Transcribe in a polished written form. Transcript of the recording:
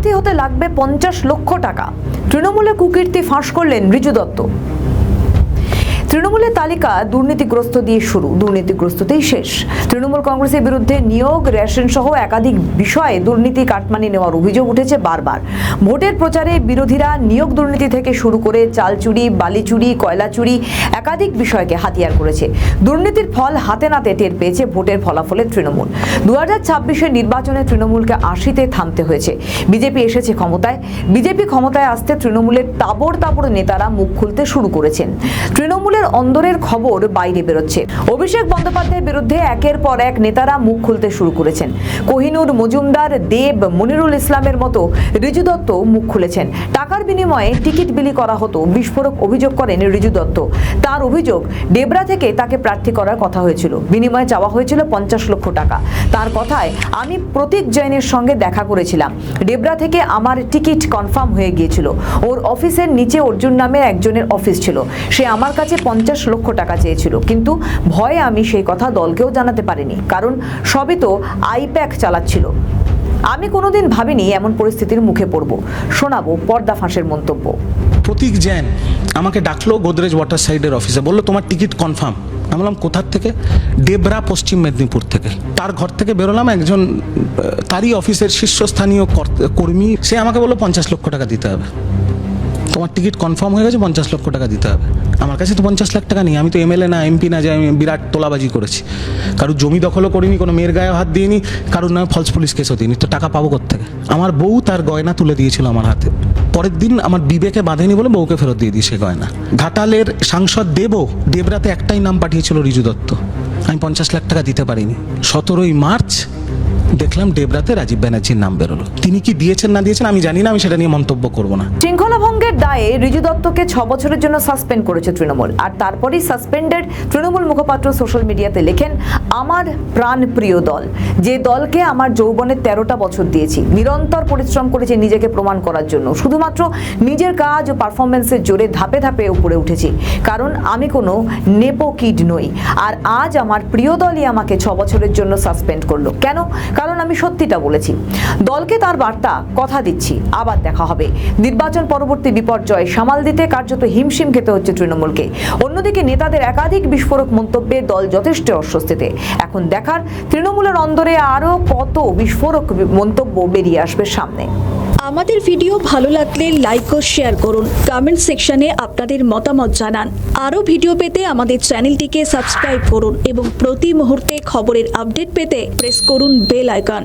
প্রার্থী হতে লাগবে 50 লক্ষ টাকা। তৃণমূলের কুকীর্তি ফাঁস করলেন ঋজু দত্ত। তৃণমূলের তালিকা দুর্নীতিগ্রস্ত দিয়ে শুরু, দুর্নীতিগ্রস্ততেই শেষ। তৃণমূল কংগ্রেসের বিরুদ্ধে নিয়োগ, রেশন সহ একাধিক বিষয়ে দুর্নীতি কাটমানি নেওয়ার অভিযোগ উঠেছে বারবার। ভোটের প্রচারে বিরোধীরা নিয়োগ দুর্নীতি থেকে শুরু করে চাল চুরি, বালি চুরি, কয়লা চুরি একাধিক বিষয়কে হাতিয়ার করেছে। দুর্নীতির ফল হাতে নাতে টের পেয়েছে ভোটের ফলাফলের তৃণমূল। 2026-এর নির্বাচনে তৃণমূলকে 80-তে থামতে হয়েছে। বিজেপি এসেছে ক্ষমতায়। বিজেপি ক্ষমতায় আসতে তৃণমূলের তাবড় তাবড় নেতারা মুখ খুলতে শুরু করেছেন। তৃণমূলের অন্দরের খবর বাইরে বেরোচ্ছে। অভিষেক বন্দ্যোপাধ্যায়ের বিরুদ্ধে একের পর এক নেতারা মুখ খুলতে শুরু করেছেন। কোহিনুর মজুমদার, দেব, মনিরুল ইসলামের মতো ঋজু দত্ত মুখ খুলেছেন। টাকার বিনিময়ে টিকিট বিলি করা হতো, বিস্ফোরক অভিযোগ করেন ঋজু দত্ত। তার অভিযোগ, ডেবরা থেকে তাকে প্রার্থী করার কথা হয়েছিল, বিনিময়ে চাওয়া হয়েছিল 50 লক্ষ টাকা। তার কথায়, আমি প্রতীক জৈনের সঙ্গে দেখা করেছিলাম। ডেবরা থেকে আমার টিকিট কনফার্ম হয়ে গিয়েছিল। ওর অফিসের নিচে অর্জুন নামের একজনের অফিস ছিল। সে আমার কাছে 50 লক্ষ টাকা চেয়েছিল, কিন্তু ভয়ে আমি সেই কথা দলকেও জানাতে পারিনি, কারণ সবই তো আইপ্যাক চালাচ্ছিল। আমি কোনোদিন ভাবিনি এমন পরিস্থিতির মুখে পড়ব। শোনাবো পর্দা ফাঁসের মন্তব্য। প্রতীক জৈন আমাকে ডাকলো গোদরেজ ওয়াটার সাইডের অফিসে, বললো তোমার টিকিট কনফার্ম। আমি বললাম কোথার থেকে? ডেবরা, পশ্চিম মেদিনীপুর থেকে। তার ঘর থেকে বেরোলাম, একজন তারই অফিসের শীর্ষস্থানীয় কর্মী, সে আমাকে বললো 50 লক্ষ টাকা দিতে হবে। তোমার টিকিট কনফার্ম হয়ে গেছে, 50 লক্ষ টাকা দিতে হবে। আমার কাছে তো 50 লাখ টাকা নেই। আমি তো এমএলএ না, এমপি না যে আমি বিরাট তোলাবাজি করেছি। কারোর জমি দখলও করিনি, কোনো মেয়ের গায়ে হাত দিইনি, কারোর নামে ফলস পুলিশ কেসও দিইনি। তো টাকা পাবো কোত্থেকে? আমার বউ তার গয়না তুলে দিয়েছিল আমার হাতে। পরের দিন আমার বিবেকে বাঁধেনি বলে বউকে ফেরত দিয়ে দিই সে গয়না। ঘাটালের সাংসদ ডেবরাতে একটাই নাম পাঠিয়েছিল, ঋজু দত্ত। আমি 50 লাখ টাকা দিতে পারিনি। 17ই মার্চ দেখলাম ডেবরাতে রাজীব ব্যানার্জির নাম বেরোলো। তিনি কি দিয়েছেন না দিয়েছেন আমি জানি না, আমি সেটা নিয়ে মন্তব্য করব না। শৃঙ্খলা ভঙ্গের দায়ে ঋজু দত্তকে 6 বছরের জন্য সাসপেন্ড করেছে তৃণমূল। আর তারপরেই সাসপেন্ডেড তৃণমূল মুখপাত্র সোশ্যাল মিডিয়াতে লেখেন, আমার প্রাণ প্রিয় দল, যে দলকে আমার যৌবনের 13টা বছর দিয়েছি, নিরন্তর পরিশ্রম করেছি নিজেকে প্রমাণ করার জন্য। শুধুমাত্র নিজের কাজ ও পারফরমেন্সের জোরে ধাপে ধাপে উপরে উঠেছি, কারণ আমি কোনো নেপো কিড নই। আর আজ আমার প্রিয় দলই আমাকে 6 বছরের জন্য সাসপেন্ড করলো। কেন? কারণ আমি সত্যিটা বলেছি। দলকে তার বার্তা, কথা দিচ্ছি আবার দেখা হবে। নির্বাচন পরবর্তী বিপর্যয় সামাল দিতে কার্যত হিমশিম খেতে হচ্ছে তৃণমূলকে। অন্যদিকে নেতাদের একাধিক বিস্ফোরক মন্তব্যে দল যথেষ্ট অস্বস্তিতে। এখন দেখার তৃণমূলের অন্দরে আরও কত বিস্ফোরক মন্তব্য বেরিয়ে আসবে সামনে। আমাদের ভিডিও ভালো লাগলে লাইক ও শেয়ার করুন। কমেন্ট সেকশনে আপনাদের মতামত জানান। আরও ভিডিও পেতে আমাদের চ্যানেলটিকে সাবস্ক্রাইব করুন এবং প্রতি মুহূর্তে খবরের আপডেট পেতে প্রেস করুন বেল আইকন।